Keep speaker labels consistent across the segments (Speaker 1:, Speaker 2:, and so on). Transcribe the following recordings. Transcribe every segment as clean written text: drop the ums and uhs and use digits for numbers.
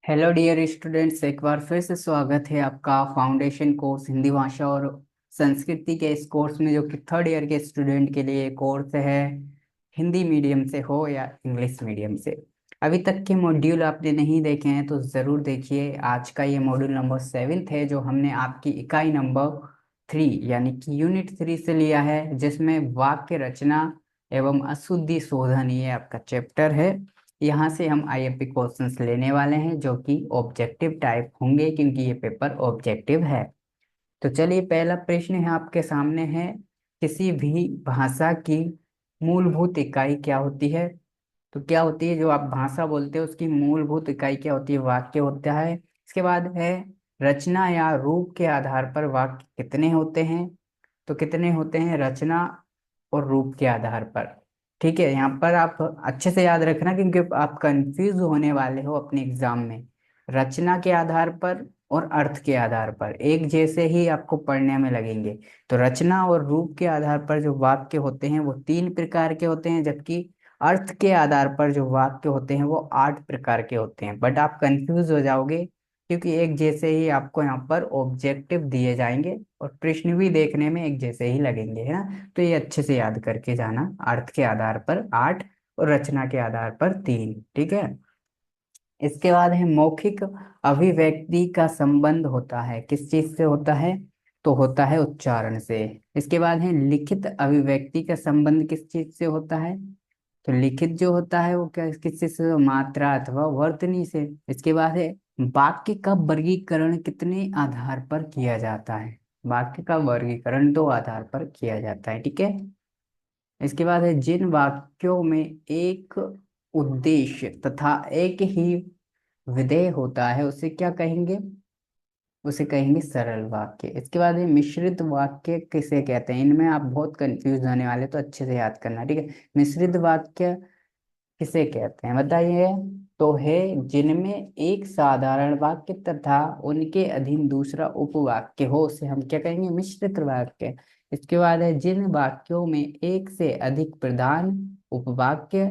Speaker 1: Hello dear students, एक बार फिर से स्वागत है आपका फाउंडेशन कोर्स हिंदी भाषा और संस्कृति के इस कोर्स में, जो कि थर्ड ईयर के स्टूडेंट के लिए कोर्स है। हिंदी मीडियम से हो या इंग्लिश मीडियम से, अभी तक के मॉड्यूल आपने नहीं देखे हैं तो ज़रूर देखिए। आज का ये मॉड्यूल नंबर 7 है, जो हमने आपकी इकाई नंबर 3 यानी कि यूनिट 3 से लिया है, जिसमें वाक्य रचना एवं अशुद्धि शोधन ये आपका चैप्टर है। यहाँ से हम आईएमपी क्वेश्चंस लेने वाले हैं, जो कि ऑब्जेक्टिव टाइप होंगे, क्योंकि ये पेपर ऑब्जेक्टिव है। तो चलिए, पहला प्रश्न है आपके सामने है, किसी भी भाषा की मूलभूत इकाई क्या होती है? तो क्या होती है जो आप भाषा बोलते हो, उसकी मूलभूत इकाई क्या होती है? वाक्य होता है। इसके बाद है, रचना या रूप के आधार पर वाक्य कितने होते हैं? तो कितने होते हैं रचना और रूप के आधार पर? ठीक है, यहाँ पर आप अच्छे से याद रखना, क्योंकि आप कंफ्यूज होने वाले हो अपने एग्जाम में। रचना के आधार पर और अर्थ के आधार पर एक जैसे ही आपको पढ़ने में लगेंगे। तो रचना और रूप के आधार पर जो वाक्य होते हैं वो 3 प्रकार के होते हैं, जबकि अर्थ के आधार पर जो वाक्य होते हैं वो 8 प्रकार के होते हैं। बट आप कंफ्यूज हो जाओगे, क्योंकि एक जैसे ही आपको यहाँ पर ऑब्जेक्टिव दिए जाएंगे और प्रश्न भी देखने में एक जैसे ही लगेंगे, है ना। तो ये अच्छे से याद करके जाना, अर्थ के आधार पर 8 और रचना के आधार पर 3। ठीक है। इसके बाद है, मौखिक अभिव्यक्ति का संबंध होता है किस चीज से होता है? तो होता है उच्चारण से। इसके बाद है, लिखित अभिव्यक्ति का संबंध किस चीज से होता है? तो लिखित जो होता है वो क्या किस चीज से? मात्रा अथवा वर्तनी से। इसके बाद है, वाक्य का वर्गीकरण कितने आधार पर किया जाता है? वाक्य का वर्गीकरण 2 आधार पर किया जाता है। ठीक है। इसके बाद है, जिन वाक्यों में एक उद्देश्य तथा एक ही विधेय होता है उसे क्या कहेंगे? उसे कहेंगे सरल वाक्य। इसके बाद है, मिश्रित वाक्य किसे कहते हैं? इनमें आप बहुत कंफ्यूज होने वाले, तो अच्छे से याद करना। ठीक है। मिश्रित वाक्य किसे कहते हैं बताइए? तो है, जिनमें एक साधारण वाक्य तथा उनके अधीन दूसरा उपवाक्य हो, उसे हम क्या कहेंगे? मिश्रित वाक्य। इसके बाद है, जिन वाक्यों में एक से अधिक प्रधान उपवाक्य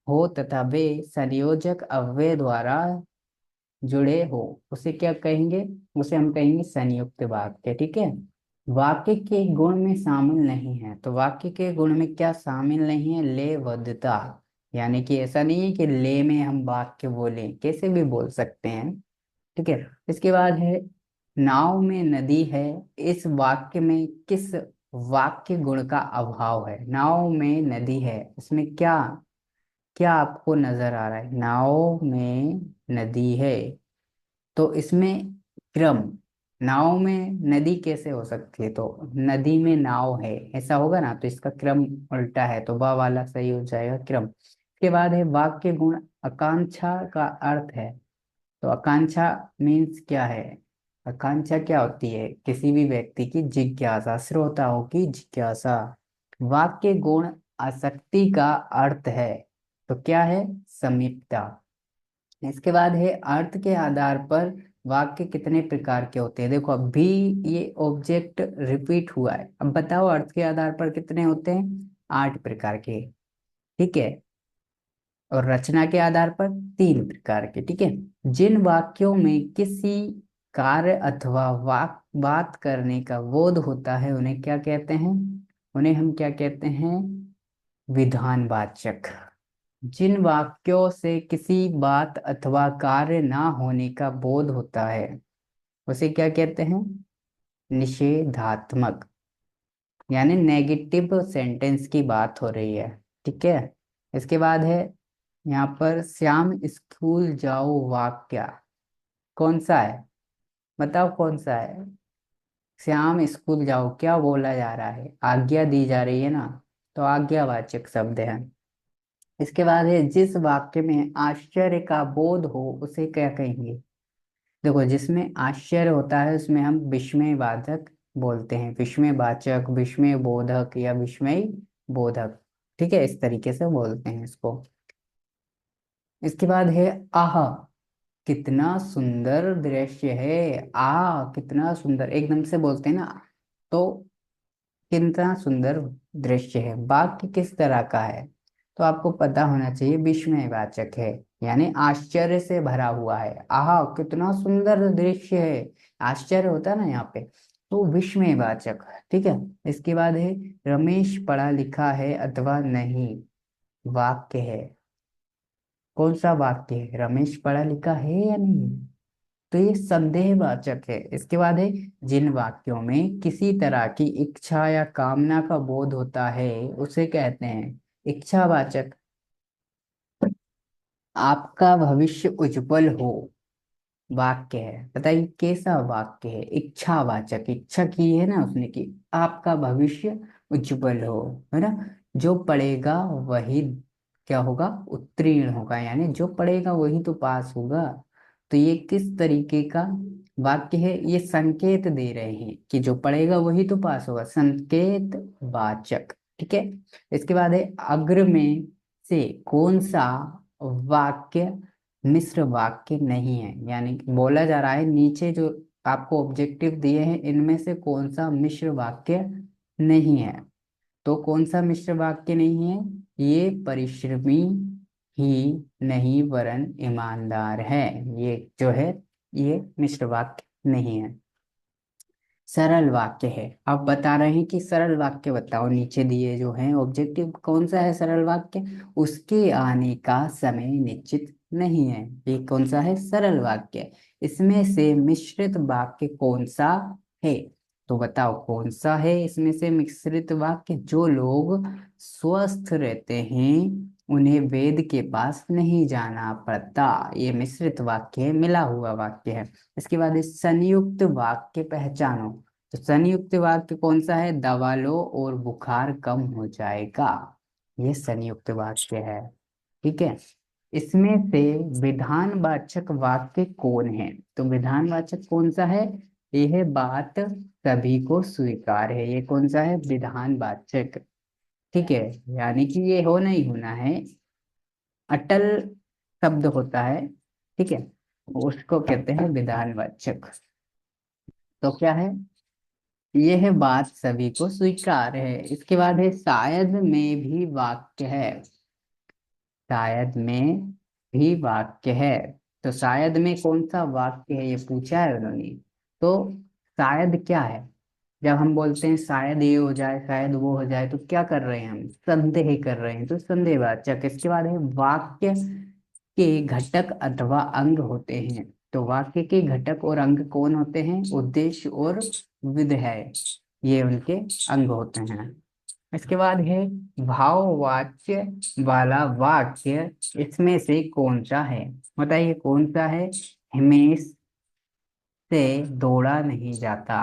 Speaker 1: हो तथा वे संयोजक अव्यय द्वारा जुड़े हो, उसे क्या कहेंगे? उसे हम कहेंगे संयुक्त वाक्य। ठीक है। वाक्य के गुण में शामिल नहीं है, तो वाक्य के गुण में क्या शामिल नहीं है? लेवदता। यानी कि ऐसा नहीं है कि ले में हम वाक्य बोले, कैसे भी बोल सकते हैं। ठीक है। इसके बाद है, नाव में नदी है, इस वाक्य में किस वाक्य गुण का अभाव है? नाव में नदी है, इसमें क्या क्या आपको नजर आ रहा है? नाव में नदी है, तो इसमें क्रम, नाव में नदी कैसे हो सकती है? तो नदी में नाव है, ऐसा होगा ना, तो इसका क्रम उल्टा है, तो बा वाला सही हो जाएगा, क्रम। इसके बाद है, वाक्य गुण आकांक्षा का अर्थ है। तो आकांक्षा मीन्स क्या है? आकांक्षा क्या होती है? किसी भी व्यक्ति की जिज्ञासा, श्रोताओं की जिज्ञासा। वाक्य गुण आसक्ति का अर्थ है, तो क्या है? समीपता। इसके बाद है, अर्थ के आधार पर वाक्य कितने प्रकार के होते हैं? देखो, अब भी ये ऑब्जेक्ट रिपीट हुआ है। अब बताओ, अर्थ के आधार पर कितने होते हैं? 8 प्रकार के। ठीक है। और रचना के आधार पर 3 प्रकार के। ठीक है। जिन वाक्यों में किसी कार्य अथवा बात करने का बोध होता है, उन्हें क्या कहते हैं? उन्हें हम क्या कहते हैं? विधानवाचक। जिन वाक्यों से किसी बात अथवा कार्य ना होने का बोध होता है, उसे क्या कहते हैं? निषेधात्मक। यानी नेगेटिव सेंटेंस की बात हो रही है। ठीक है। इसके बाद है, यहाँ पर श्याम स्कूल जाओ वाक्य कौन सा है? बताओ कौन सा है? श्याम स्कूल जाओ, क्या बोला जा रहा है? आज्ञा दी जा रही है ना, तो आज्ञावाचक शब्द है। इसके बाद है, जिस वाक्य में आश्चर्य का बोध हो उसे क्या कहेंगे? देखो, जिसमें आश्चर्य होता है उसमें हम विस्मयवाचक बोलते हैं, विस्मयवाचक, विस्मय बोधक या विस्मय बोधक। ठीक है, इस तरीके से बोलते हैं इसको। इसके बाद है, आह कितना सुंदर दृश्य है। कितना सुंदर एकदम से बोलते हैं ना, तो कितना सुंदर दृश्य है। वाक्य किस तरह का है? तो आपको पता होना चाहिए, विस्मयवाचक है। यानी आश्चर्य से भरा हुआ है। आहा कितना सुंदर दृश्य है, आश्चर्य होता है ना यहाँ पे, तो विस्मयवाचक। ठीक है। इसके बाद है रमेश पढ़ा लिखा है अथवा नहीं, वाक्य है। कौन सा वाक्य है, रमेश पढ़ा लिखा है या नहीं? तो ये संदेहवाचक है। इसके बाद है जिन वाक्यों में किसी तरह की इच्छा या कामना का बोध होता है उसे कहते हैं इच्छावाचक। आपका भविष्य उज्जवल हो, वाक्य है, बताइए कैसा वाक्य है? इच्छावाचक, इच्छा की है ना उसने कि आपका भविष्य उज्जवल हो, है ना। जो पढ़ेगा वही क्या होगा, उत्तीर्ण होगा, यानी जो पढ़ेगा वही तो पास होगा। तो ये किस तरीके का वाक्य है, ये संकेत दे रहे हैं कि जो पढ़ेगा वही तो पास होगा, संकेत वाचक। ठीक है। इसके बाद है अग्र में से कौन सा वाक्य मिश्र वाक्य नहीं है, यानी कि बोला जा रहा है नीचे जो आपको ऑब्जेक्टिव दिए हैं इनमें से कौन सा मिश्र वाक्य नहीं है। तो कौन सा मिश्र वाक्य नहीं है, ये परिश्रमी ही नहीं वरन ईमानदार है, ये जो है ये मिश्र वाक्य नहीं है। सरल वाक्य है। अब बता रहे हैं कि सरल वाक्य बताओ, नीचे दिए जो हैं ऑब्जेक्टिव, कौन सा है सरल वाक्य? उसके आने का समय निश्चित नहीं है, ये कौन सा है, सरल वाक्य। इसमें से मिश्रित वाक्य कौन सा है? तो बताओ कौन सा है इसमें से मिश्रित वाक्य? जो लोग स्वस्थ रहते हैं उन्हें वेद के पास नहीं जाना पड़ता, ये मिश्रित वाक्य है, मिला हुआ वाक्य है। इसके बाद इस संयुक्त वाक्य पहचानो। तो संयुक्त वाक्य कौन सा है, दवा लो और बुखार कम हो जाएगा, ये संयुक्त वाक्य है। ठीक है। इसमें से विधानवाचक वाक्य कौन है? तो विधानवाचक कौन सा है, यह बात सभी को स्वीकार है, ये कौन सा है, विधानवाचक। ठीक है। यानी कि ये होना ही होना है, अटल शब्द होता है। ठीक है। उसको कहते हैं विधानवाचक। तो क्या है, यह बात सभी को स्वीकार है। इसके बाद है शायद में भी वाक्य है, शायद में भी वाक्य है। तो शायद में कौन सा वाक्य है ये पूछा है उन्होंने। तो शायद क्या है, जब हम बोलते हैं शायद ये हो जाए शायद वो हो जाए, तो क्या कर रहे हैं, हम संदेह कर रहे हैं, तो संदेहवाचक। इसके बाद है वाक्य के घटक अथवा अंग होते हैं। तो वाक्य के घटक और अंग कौन होते हैं, उद्देश्य और विधेय, ये उनके अंग होते हैं। इसके बाद है भाववाच्य वाला वाक्य इसमें से कौन सा है, बताइए कौन सा है? हिमेश से दौड़ा नहीं जाता।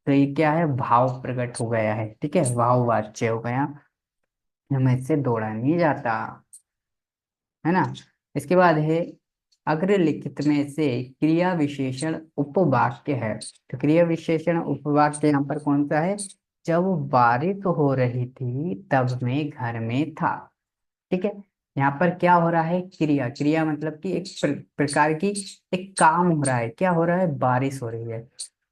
Speaker 1: तो ये क्या है, भाव प्रकट हो गया है। ठीक है, भाववाच्य हो गया, हिमेश से दौड़ा नहीं जाता, है ना। इसके बाद है अग्र लिखित में से क्रिया विशेषण उपवाक्य है। तो क्रिया विशेषण उपवाक्य यहाँ पर कौन सा है, जब बारिश हो रही थी तब मैं घर में था। ठीक है। यहाँ पर क्या हो रहा है, क्रिया, क्रिया मतलब कि एक प्रकार की एक काम हो रहा है, क्या हो रहा है, बारिश हो रही है।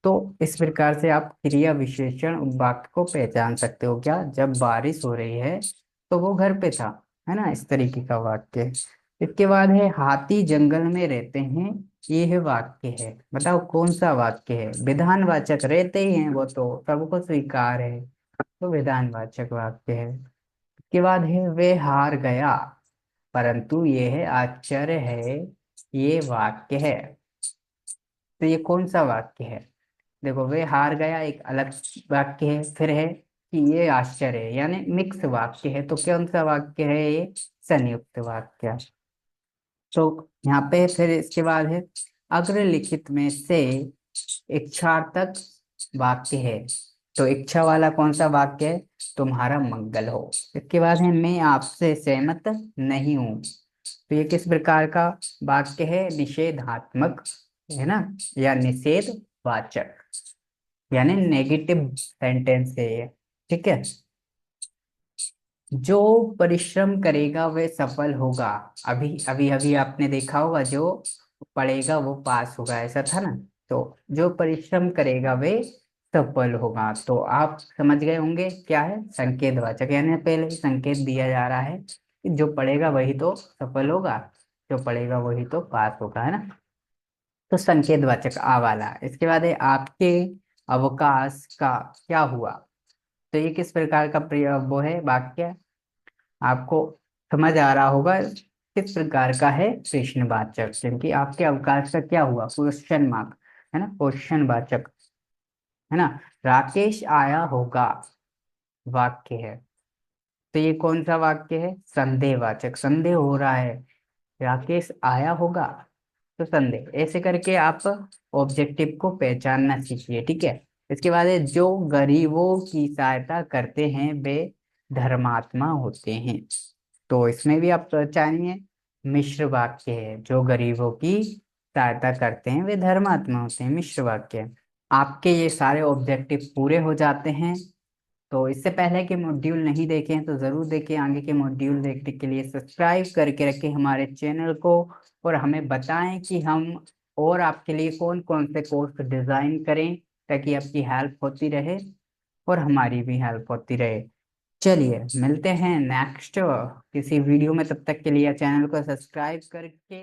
Speaker 1: तो इस प्रकार से आप क्रिया विशेषण वाक्य को पहचान सकते हो, क्या, जब बारिश हो रही है तो वो घर पे था, है ना, इस तरीके का वाक्य। इसके बाद है हाथी जंगल में रहते हैं, ये है वाक्य है, बताओ कौन सा वाक्य है? विधानवाचक, रहते ही हैं वो तो सबको स्वीकार है, तो विधानवाचक वाक्य है। इसके बाद है वे हार गया परंतु ये है आश्चर्य है, ये वाक्य है। तो ये कौन सा वाक्य है? देखो, वे हार गया एक अलग वाक्य है, फिर है कि ये आश्चर्य है, यानी मिक्स वाक्य है। तो कौन सा वाक्य है ये, संयुक्त वाक्य। तो यहाँ पे फिर इसके बाद है अग्रलिखित में से इच्छार्थक वाक्य है। तो इच्छा वाला कौन सा वाक्य है, तुम्हारा मंगल हो। इसके बाद है मैं आपसे सहमत नहीं हूँ। तो ये किस प्रकार का वाक्य है, निषेधात्मक, है ना, या निषेध वाचक, यानी नेगेटिव सेंटेंस है ये। ठीक है। जो परिश्रम करेगा वह सफल होगा। अभी अभी अभी आपने देखा होगा, जो पढ़ेगा वो पास होगा, ऐसा था ना। तो जो परिश्रम करेगा वह सफल होगा, तो आप समझ गए होंगे क्या है, संकेतवाचक, यानी पहले ही संकेत दिया जा रहा है कि जो पढ़ेगा वही तो सफल होगा। जो पढ़ेगा वही तो पास होगा, है ना। तो संकेतवाचक आ वाला। इसके बाद है आपके अवकाश का क्या हुआ। तो ये किस प्रकार का वो है वाक्य, आपको समझ आ रहा होगा किस प्रकार का है प्रश्नवाचक, क्योंकि आपके अवकाश का क्या हुआ, क्वेश्चन मार्क, है ना, क्वेश्चन वाचक, है ना। राकेश आया होगा वाक्य है, तो ये कौन सा वाक्य है, संदेहवाचक, संदेह हो रहा है, राकेश आया होगा तो संदेह। ऐसे करके आप ऑब्जेक्टिव को पहचानना सीखिए, ठीक है। इसके बाद है जो गरीबों की सहायता करते हैं वे धर्मात्मा होते हैं। तो इसमें भी आप पहचानिए, मिश्र वाक्य है, जो गरीबों की सहायता करते हैं वे धर्मात्मा होते हैं, मिश्र वाक्य है। आपके ये सारे ऑब्जेक्टिव पूरे हो जाते हैं। तो इससे पहले के मॉड्यूल नहीं देखे हैं तो जरूर देखें, आगे के मॉड्यूल देखने के लिए सब्सक्राइब करके रखें हमारे चैनल को, और हमें बताएं कि हम और आपके लिए कौन कौन से कोर्स डिजाइन करें, ताकि आपकी हेल्प होती रहे और हमारी भी हेल्प होती रहे। चलिए मिलते हैं नेक्स्ट किसी वीडियो में, तब तक के लिए चैनल को सब्सक्राइब करके